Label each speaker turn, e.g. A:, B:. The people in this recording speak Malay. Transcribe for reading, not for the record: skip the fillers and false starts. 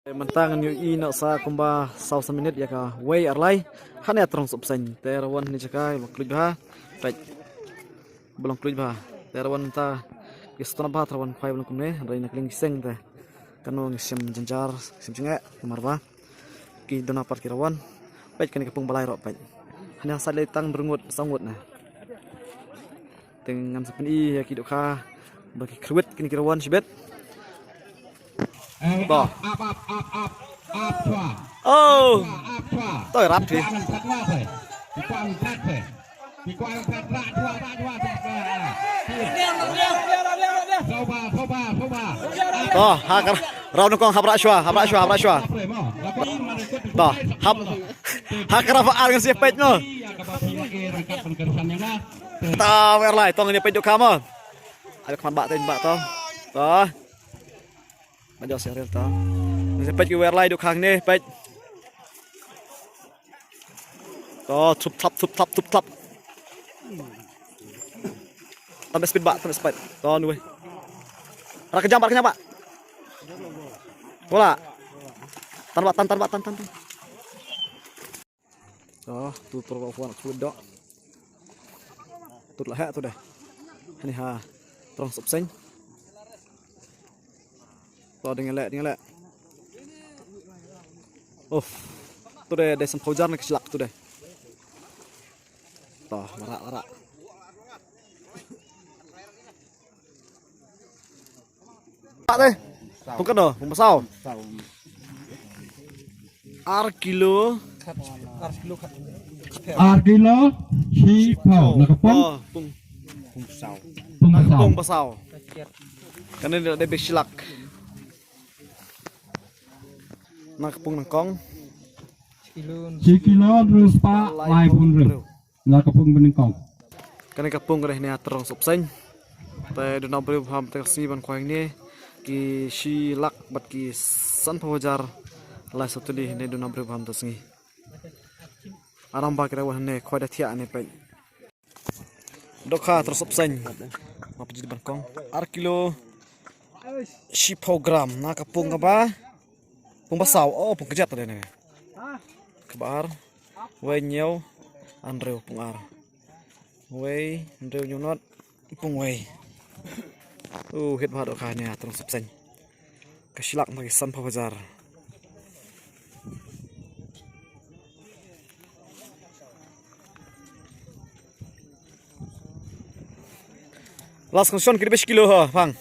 A: Mentangan yu i nak sa kumba sau seminit ya ka way arlai hanya terong subsen terawan ni cakai kloj bah pek belum kloj bah terawan ta istana bah terawan khoi belum kumne rai nak ling seng te kanu ngisem jenjar sim cengek kemar bah ki dona par kirawan pek kan kepung balai rok pek hanya sa le tang berengut sangut na dengan sepen i ya ki dokha bagi kruet kini kirawan sibet Bo. Oh. Tôi rap thì. Bo, hakar. Rau nukong habra shwa. Bo, hakar apa argan si pet no. Ta wer lai tong ni pet kamu. Ada keman bak to. To. Majau serial tau. Sampai ke wer lai du khang ni, pet. To tup tap. Tambah speed. To nu. Ara kejam, Pak. Bola. Tan. To, tu perwakuan kuda. Tu lah tu dah. Ini ha. Terong subseng. To dengan lek. Oh. Tu deh desem hujan nak selak tu deh. To, marak. Pak deh. Bukan doh, pemasau. Arkilo Shipau nak kepung. Pung pasau. Karena dia ada selak. Nak kepung nangkong
B: Cikilon terus Pak lai pun reu nak kepung benengkong
A: kani kepung kereh ni terong subseng te do nabri ham te si ban khoing ni ki silak bat ki san phojar lai satu di ne do nabri ham tasngi aram ba kira wan ne khoi da thia ne pe dokha terong subseng map ji ban kong ar kilo 10 gram nak kepung ka ba pung basau pung kejat tadi nih kebar way nyew andreu pung ar way andreu nyunot pung way hit bahado khanya terong subseng kesilak bagi san pajar last konson kira 20 kilo ha bang